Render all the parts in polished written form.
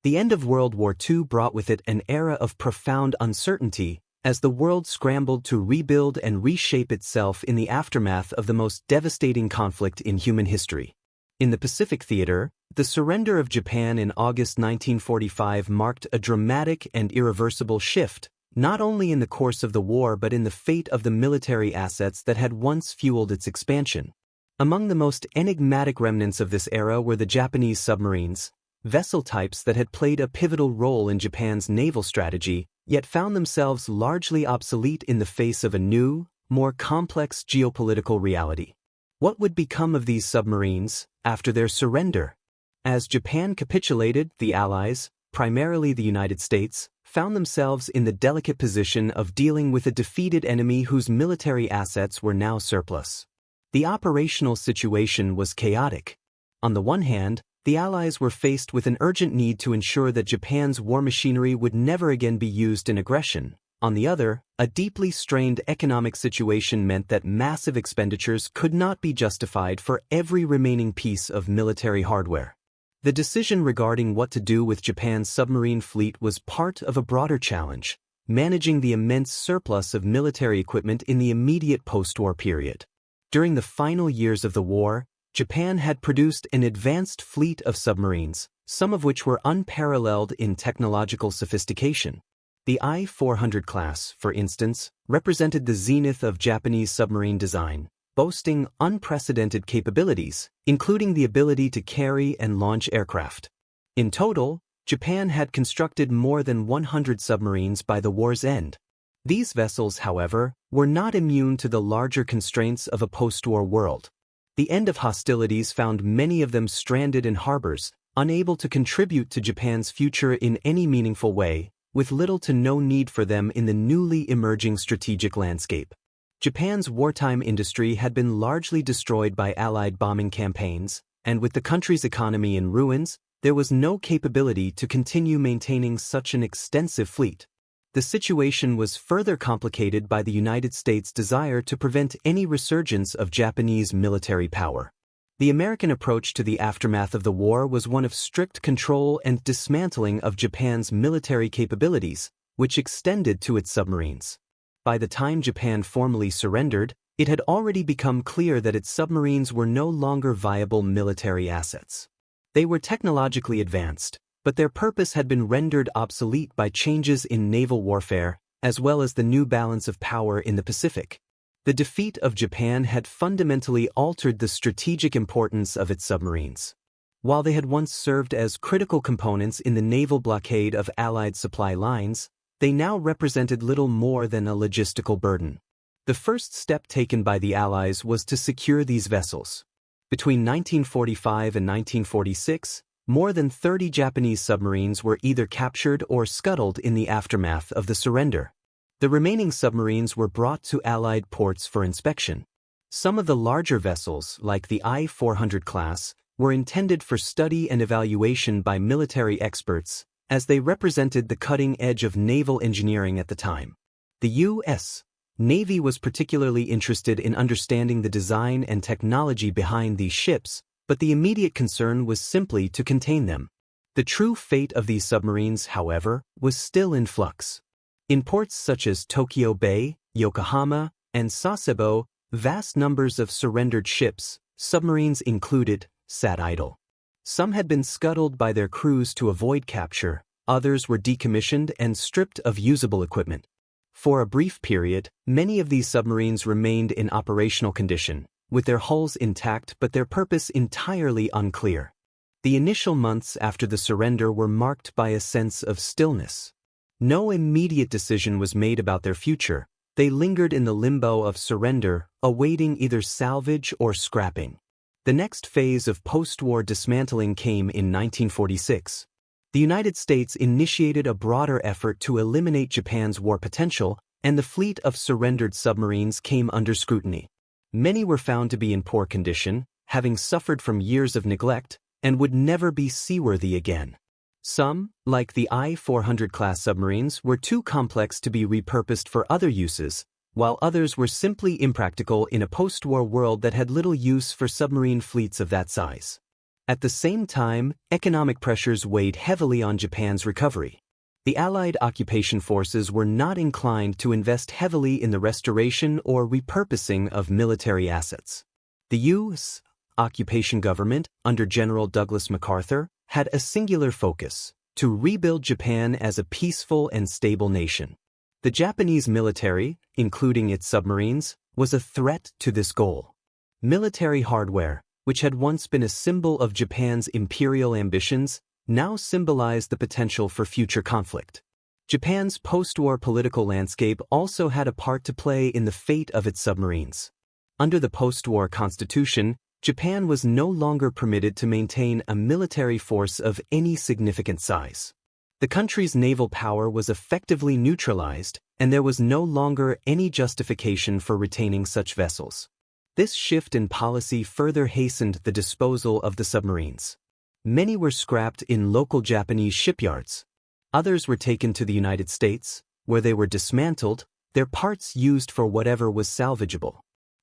The end of World War II brought with it an era of profound uncertainty as the world scrambled to rebuild and reshape itself in the aftermath of the most devastating conflict in human history. In the Pacific theater, the surrender of Japan in August 1945 marked a dramatic and irreversible shift, not only in the course of the war but in the fate of the military assets that had once fueled its expansion. Among the most enigmatic remnants of this era were the Japanese submarines, vessel types that had played a pivotal role in Japan's naval strategy, yet found themselves largely obsolete in the face of a new, more complex geopolitical reality. What would become of these submarines after their surrender? As Japan capitulated, the Allies, primarily the United States, found themselves in the delicate position of dealing with a defeated enemy whose military assets were now surplus. The operational situation was chaotic. On the one hand, the Allies were faced with an urgent need to ensure that Japan's war machinery would never again be used in aggression. On the other, a deeply strained economic situation meant that massive expenditures could not be justified for every remaining piece of military hardware. The decision regarding what to do with Japan's submarine fleet was part of a broader challenge, managing the immense surplus of military equipment in the immediate post-war period. During the final years of the war, Japan had produced an advanced fleet of submarines, some of which were unparalleled in technological sophistication. The I-400 class, for instance, represented the zenith of Japanese submarine design, boasting unprecedented capabilities, including the ability to carry and launch aircraft. In total, Japan had constructed more than 100 submarines by the war's end. These vessels, however, were not immune to the larger constraints of a post-war world. The end of hostilities found many of them stranded in harbors, unable to contribute to Japan's future in any meaningful way, with little to no need for them in the newly emerging strategic landscape. Japan's wartime industry had been largely destroyed by Allied bombing campaigns, and with the country's economy in ruins, there was no capability to continue maintaining such an extensive fleet. The situation was further complicated by the United States' desire to prevent any resurgence of Japanese military power. The American approach to the aftermath of the war was one of strict control and dismantling of Japan's military capabilities, which extended to its submarines. By the time Japan formally surrendered, it had already become clear that its submarines were no longer viable military assets. They were technologically advanced, but their purpose had been rendered obsolete by changes in naval warfare, as well as the new balance of power in the Pacific. The defeat of Japan had fundamentally altered the strategic importance of its submarines. While they had once served as critical components in the naval blockade of Allied supply lines, they now represented little more than a logistical burden. The first step taken by the Allies was to secure these vessels. Between 1945 and 1946, more than 30 Japanese submarines were either captured or scuttled in the aftermath of the surrender. The remaining submarines were brought to Allied ports for inspection. Some of the larger vessels, like the I-400 class, were intended for study and evaluation by military experts, as they represented the cutting edge of naval engineering at the time. The U.S. Navy was particularly interested in understanding the design and technology behind these ships, but the immediate concern was simply to contain them. The true fate of these submarines, however, was still in flux. In ports such as Tokyo Bay, Yokohama, and Sasebo, vast numbers of surrendered ships, submarines included, sat idle. Some had been scuttled by their crews to avoid capture, others were decommissioned and stripped of usable equipment. For a brief period, many of these submarines remained in operational condition, with their hulls intact but their purpose entirely unclear. The initial months after the surrender were marked by a sense of stillness. No immediate decision was made about their future. They lingered in the limbo of surrender, awaiting either salvage or scrapping. The next phase of post-war dismantling came in 1946. The United States initiated a broader effort to eliminate Japan's war potential, and the fleet of surrendered submarines came under scrutiny. Many were found to be in poor condition, having suffered from years of neglect, and would never be seaworthy again. Some, like the I-400 class submarines, were too complex to be repurposed for other uses, while others were simply impractical in a post-war world that had little use for submarine fleets of that size. At the same time, economic pressures weighed heavily on Japan's recovery. The Allied occupation forces were not inclined to invest heavily in the restoration or repurposing of military assets. The U.S. occupation government, under General Douglas MacArthur, had a singular focus: to rebuild Japan as a peaceful and stable nation. The Japanese military, including its submarines, was a threat to this goal. Military hardware, which had once been a symbol of Japan's imperial ambitions, now symbolized the potential for future conflict. Japan's post-war political landscape also had a part to play in the fate of its submarines. Under the post-war constitution, Japan was no longer permitted to maintain a military force of any significant size. The country's naval power was effectively neutralized, and there was no longer any justification for retaining such vessels. This shift in policy further hastened the disposal of the submarines. Many were scrapped in local Japanese shipyards. Others were taken to the United States, where they were dismantled, their parts used for whatever was salvageable.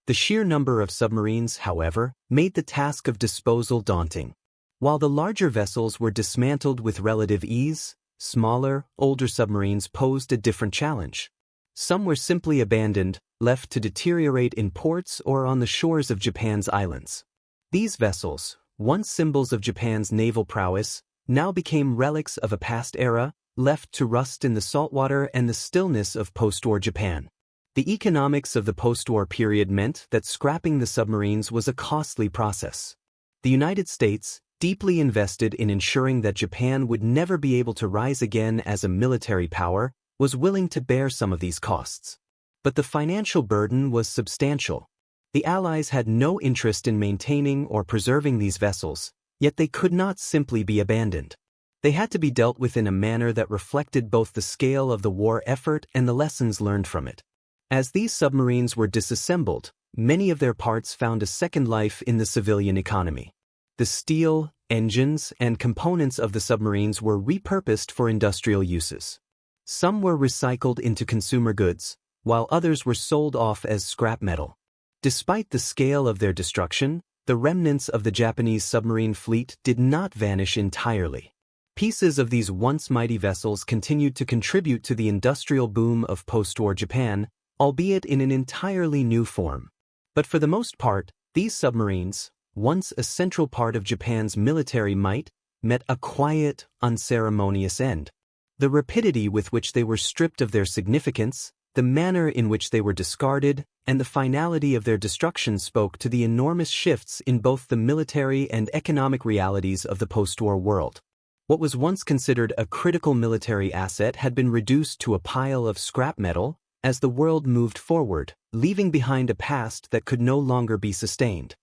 The sheer number of submarines, however, made the task of disposal daunting. While the larger vessels were dismantled with relative ease, smaller, older submarines posed a different challenge. Some were simply abandoned, left to deteriorate in ports or on the shores of Japan's islands. These vessels, once symbols of Japan's naval prowess, now became relics of a past era, left to rust in the saltwater and the stillness of post-war Japan. The economics of the post-war period meant that scrapping the submarines was a costly process. The United States, deeply invested in ensuring that Japan would never be able to rise again as a military power, was willing to bear some of these costs. But the financial burden was substantial. The Allies had no interest in maintaining or preserving these vessels, yet they could not simply be abandoned. They had to be dealt with in a manner that reflected both the scale of the war effort and the lessons learned from it. As these submarines were disassembled, many of their parts found a second life in the civilian economy. The steel, engines, and components of the submarines were repurposed for industrial uses. Some were recycled into consumer goods, while others were sold off as scrap metal. Despite the scale of their destruction, the remnants of the Japanese submarine fleet did not vanish entirely. Pieces of these once mighty vessels continued to contribute to the industrial boom of post-war Japan, albeit in an entirely new form. But for the most part, these submarines, once a central part of Japan's military might, met a quiet, unceremonious end. The rapidity with which they were stripped of their significance, the manner in which they were discarded, and the finality of their destruction spoke to the enormous shifts in both the military and economic realities of the post-war world. What was once considered a critical military asset had been reduced to a pile of scrap metal as the world moved forward, leaving behind a past that could no longer be sustained.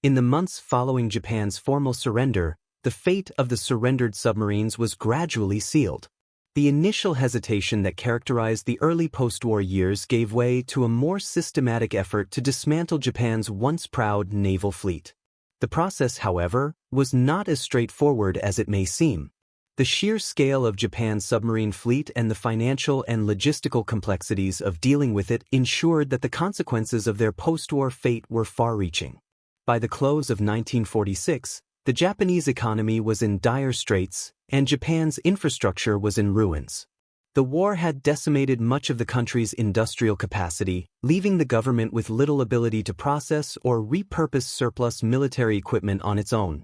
In the months following Japan's formal surrender, the fate of the surrendered submarines was gradually sealed. The initial hesitation that characterized the early post-war years gave way to a more systematic effort to dismantle Japan's once proud naval fleet. The process, however, was not as straightforward as it may seem. The sheer scale of Japan's submarine fleet and the financial and logistical complexities of dealing with it ensured that the consequences of their post-war fate were far-reaching. By the close of 1946, the Japanese economy was in dire straits, and Japan's infrastructure was in ruins. The war had decimated much of the country's industrial capacity, leaving the government with little ability to process or repurpose surplus military equipment on its own.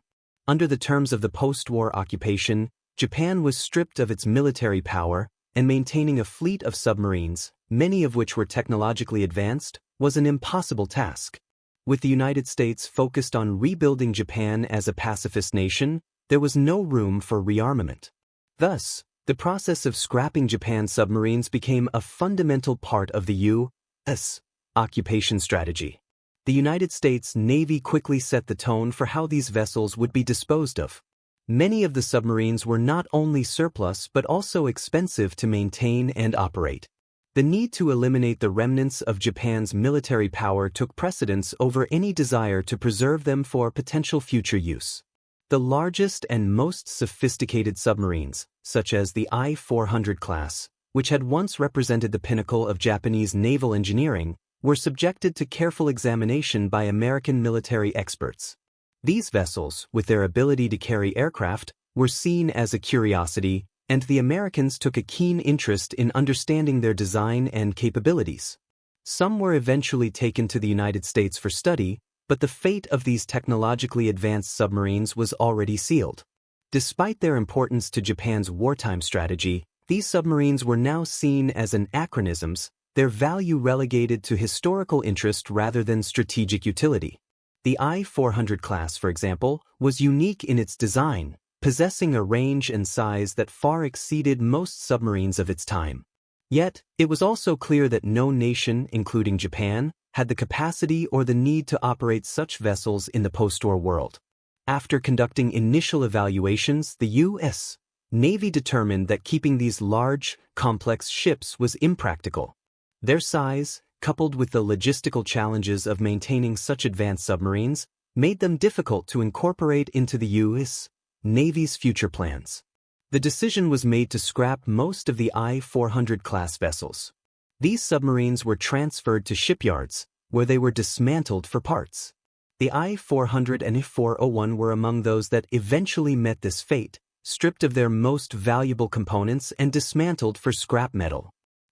Under the terms of the post-war occupation, Japan was stripped of its military power, and maintaining a fleet of submarines, many of which were technologically advanced, was an impossible task. With the United States focused on rebuilding Japan as a pacifist nation, there was no room for rearmament. Thus, the process of scrapping Japan's submarines became a fundamental part of the U.S. occupation strategy. The United States Navy quickly set the tone for how these vessels would be disposed of. Many of the submarines were not only surplus but also expensive to maintain and operate. The need to eliminate the remnants of Japan's military power took precedence over any desire to preserve them for potential future use. The largest and most sophisticated submarines, such as the I-400 class, which had once represented the pinnacle of Japanese naval engineering, were subjected to careful examination by American military experts. These vessels, with their ability to carry aircraft, were seen as a curiosity, and the Americans took a keen interest in understanding their design and capabilities. Some were eventually taken to the United States for study, but the fate of these technologically advanced submarines was already sealed. Despite their importance to Japan's wartime strategy, these submarines were now seen as anachronisms, their value relegated to historical interest rather than strategic utility. The I-400 class, for example, was unique in its design, possessing a range and size that far exceeded most submarines of its time. Yet, it was also clear that no nation, including Japan, had the capacity or the need to operate such vessels in the post-war world. After conducting initial evaluations, the U.S. Navy determined that keeping these large, complex ships was impractical. Their size, coupled with the logistical challenges of maintaining such advanced submarines, made them difficult to incorporate into the U.S. Navy's future plans. The decision was made to scrap most of the I-400 class vessels. These submarines were transferred to shipyards, where they were dismantled for parts. The I-400 and I-401 were among those that eventually met this fate, stripped of their most valuable components and dismantled for scrap metal.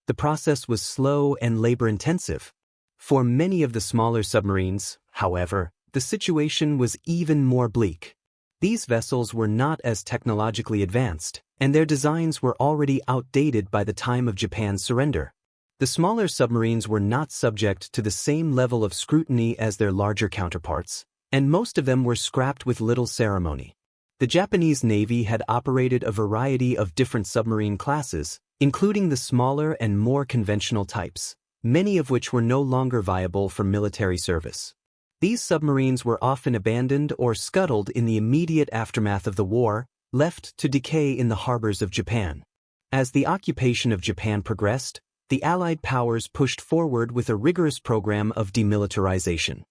The process was slow and labor-intensive. For many of the smaller submarines, however, the situation was even more bleak. These vessels were not as technologically advanced, and their designs were already outdated by the time of Japan's surrender. The smaller submarines were not subject to the same level of scrutiny as their larger counterparts, and most of them were scrapped with little ceremony. The Japanese Navy had operated a variety of different submarine classes, including the smaller and more conventional types, many of which were no longer viable for military service. These submarines were often abandoned or scuttled in the immediate aftermath of the war, left to decay in the harbors of Japan. As the occupation of Japan progressed, the Allied powers pushed forward with a rigorous program of demilitarization.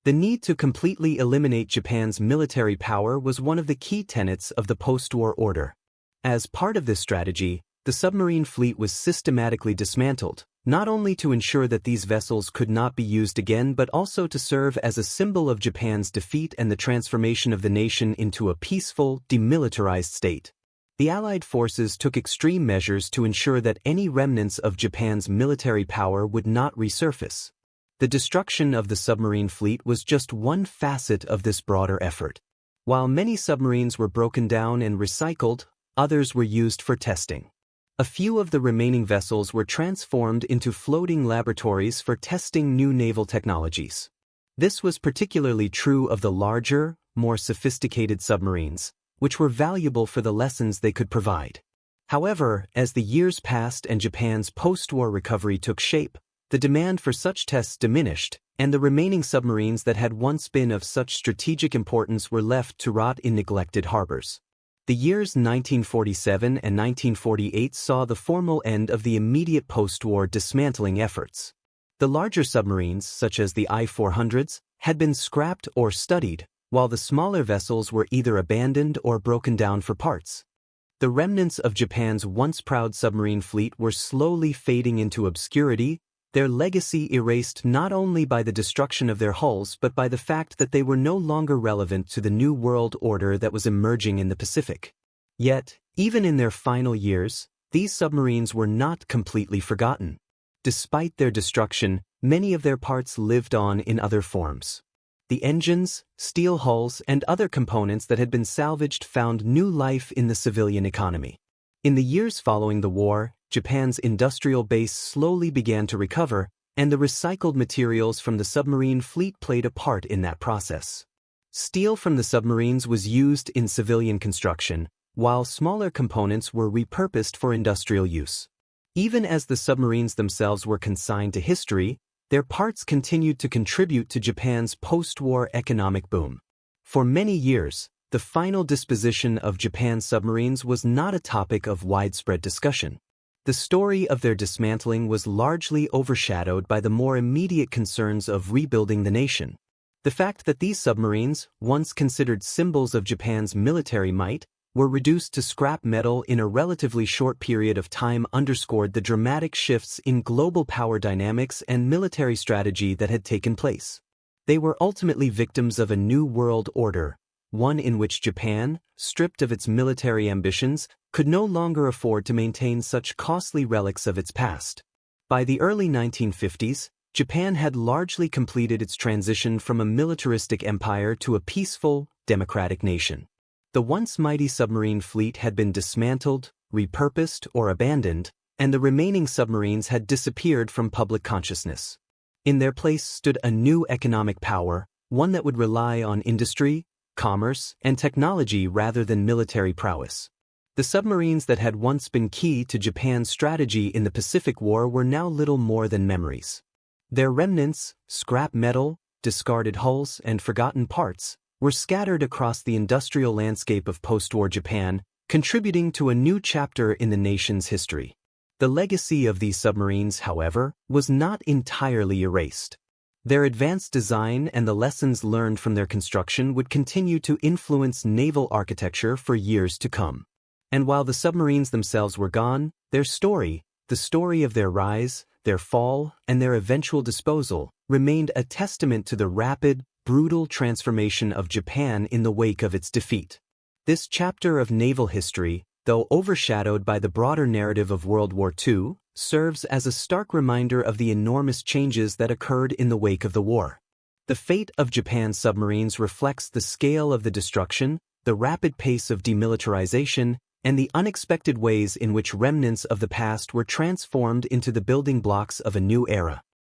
The need to completely eliminate Japan's military power was one of the key tenets of the post-war order. As part of this strategy, the submarine fleet was systematically dismantled, not only to ensure that these vessels could not be used again but also to serve as a symbol of Japan's defeat and the transformation of the nation into a peaceful, demilitarized state. The Allied forces took extreme measures to ensure that any remnants of Japan's military power would not resurface. The destruction of the submarine fleet was just one facet of this broader effort. While many submarines were broken down and recycled, others were used for testing. A few of the remaining vessels were transformed into floating laboratories for testing new naval technologies. This was particularly true of the larger, more sophisticated submarines, which were valuable for the lessons they could provide. However, as the years passed and Japan's post-war recovery took shape, the demand for such tests diminished, and the remaining submarines that had once been of such strategic importance were left to rot in neglected harbors. The years 1947 and 1948 saw the formal end of the immediate post-war dismantling efforts. The larger submarines, such as the I-400s, had been scrapped or studied, while the smaller vessels were either abandoned or broken down for parts. The remnants of Japan's once proud submarine fleet were slowly fading into obscurity, their legacy erased not only by the destruction of their hulls but by the fact that they were no longer relevant to the new world order that was emerging in the Pacific. Yet, even in their final years, these submarines were not completely forgotten. Despite their destruction, many of their parts lived on in other forms. The engines, steel hulls, and other components that had been salvaged found new life in the civilian economy. In the years following the war, Japan's industrial base slowly began to recover, and the recycled materials from the submarine fleet played a part in that process. Steel from the submarines was used in civilian construction, while smaller components were repurposed for industrial use. Even as the submarines themselves were consigned to history, their parts continued to contribute to Japan's post-war economic boom. For many years, the final disposition of Japan's submarines was not a topic of widespread discussion. The story of their dismantling was largely overshadowed by the more immediate concerns of rebuilding the nation. The fact that these submarines, once considered symbols of Japan's military might, were reduced to scrap metal in a relatively short period of time underscored the dramatic shifts in global power dynamics and military strategy that had taken place. They were ultimately victims of a new world order, one in which Japan, stripped of its military ambitions, could no longer afford to maintain such costly relics of its past. By the early 1950s, Japan had largely completed its transition from a militaristic empire to a peaceful, democratic nation. The once mighty submarine fleet had been dismantled, repurposed, or abandoned, and the remaining submarines had disappeared from public consciousness. In their place stood a new economic power, one that would rely on industry, commerce, and technology rather than military prowess. The submarines that had once been key to Japan's strategy in the Pacific War were now little more than memories. Their remnants, scrap metal, discarded hulls, and forgotten parts, were scattered across the industrial landscape of post-war Japan, contributing to a new chapter in the nation's history. The legacy of these submarines, however, was not entirely erased. Their advanced design and the lessons learned from their construction would continue to influence naval architecture for years to come. And while the submarines themselves were gone, their story, the story of their rise, their fall, and their eventual disposal, remained a testament to the rapid, brutal transformation of Japan in the wake of its defeat. This chapter of naval history, though overshadowed by the broader narrative of World War II, serves as a stark reminder of the enormous changes that occurred in the wake of the war. The fate of Japan's submarines reflects the scale of the destruction, the rapid pace of demilitarization, and the unexpected ways in which remnants of the past were transformed into the building blocks of a new era.